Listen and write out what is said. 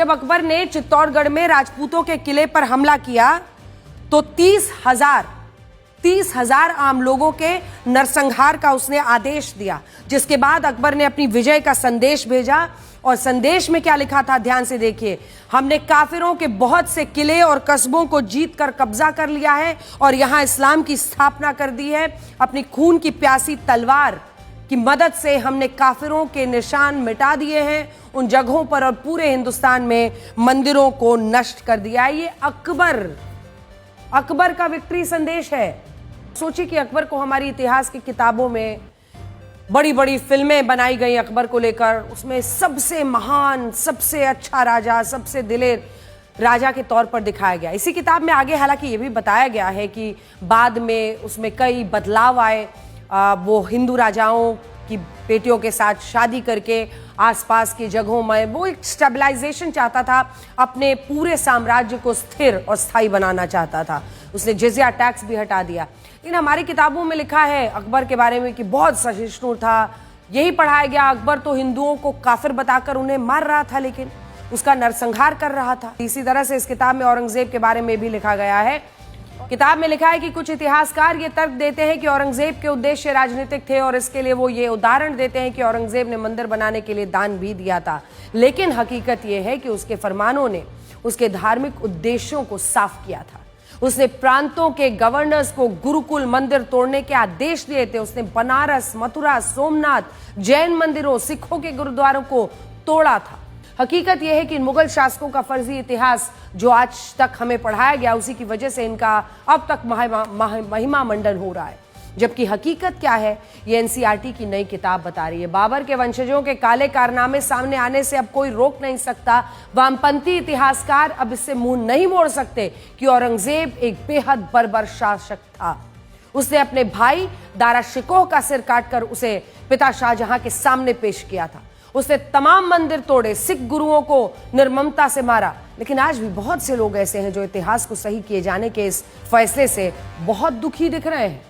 जब अकबर ने चित्तौड़गढ़ में राजपूतों के किले पर हमला किया तो 30,000 आम लोगों के नरसंहार का उसने आदेश दिया, जिसके बाद अकबर ने अपनी विजय का संदेश भेजा। और संदेश में क्या लिखा था, ध्यान से देखिए। हमने काफिरों के बहुत से किले और कस्बों को जीत कर कब्जा कर लिया है और यहां इस्लाम की स्थापना कर दी है। अपनी खून की प्यासी तलवार की मदद से हमने काफिरों के निशान मिटा दिए हैं उन जगहों पर और पूरे हिंदुस्तान में मंदिरों को नष्ट कर दिया है। ये अकबर का विक्ट्री संदेश है। सोचिए कि अकबर को हमारी इतिहास की किताबों में बड़ी बड़ी फिल्में बनाई गई अकबर को लेकर, उसमें सबसे महान, सबसे अच्छा राजा, सबसे दिलेर राजा के तौर पर दिखाया गया। इसी किताब में आगे हालांकि ये भी बताया गया है कि बाद में उसमें कई बदलाव आए। वो हिंदू राजाओं की बेटियों के साथ शादी करके आसपास की जगहों में वो एक स्टेबलाइजेशन चाहता था, अपने पूरे साम्राज्य को स्थिर और स्थायी बनाना चाहता था। उसने जिज़िया टैक्स भी हटा दिया। इन हमारी किताबों में लिखा है अकबर के बारे में कि बहुत सहिष्णु था। यही पढ़ाया गया, अकबर तो हिंदुओं को काफिर बताकर उन्हें मार रहा था, लेकिन उसका नरसंहार कर रहा था। इसी तरह से इस किताब में औरंगजेब के बारे में भी लिखा गया है। किताब में लिखा है कि कुछ इतिहासकार ये तर्क देते हैं कि औरंगजेब के उद्देश्य राजनीतिक थे और इसके लिए वो ये उदाहरण देते हैं कि औरंगजेब ने मंदिर बनाने के लिए दान भी दिया था। लेकिन हकीकत ये है कि उसके फरमानों ने उसके धार्मिक उद्देश्यों को साफ किया था। उसने प्रांतों के गवर्नर्स को गुरुकुल मंदिर तोड़ने के आदेश दिए थे। उसने बनारस, मथुरा, सोमनाथ, जैन मंदिरों, सिखों के गुरुद्वारों को तोड़ा था। हकीकत यह है कि मुगल शासकों का फर्जी इतिहास जो आज तक हमें पढ़ाया गया, उसी की वजह से इनका अब तक महिमा मंडन हो रहा है। जबकि हकीकत क्या है, ये एनसीईआरटी की नई किताब बता रही है। बाबर के वंशजों के काले कारनामे सामने आने से अब कोई रोक नहीं सकता। वामपंथी इतिहासकार अब इससे मुंह नहीं मोड़ सकते कि औरंगजेब एक बेहद बर्बर शासक था। उसने अपने भाई दारा शिकोह का सिर काटकर उसे पिता शाहजहां के सामने पेश किया था। उसने तमाम मंदिर तोड़े, सिख गुरुओं को निर्ममता से मारा। लेकिन आज भी बहुत से लोग ऐसे हैं जो इतिहास को सही किए जाने के इस फैसले से बहुत दुखी दिख रहे हैं।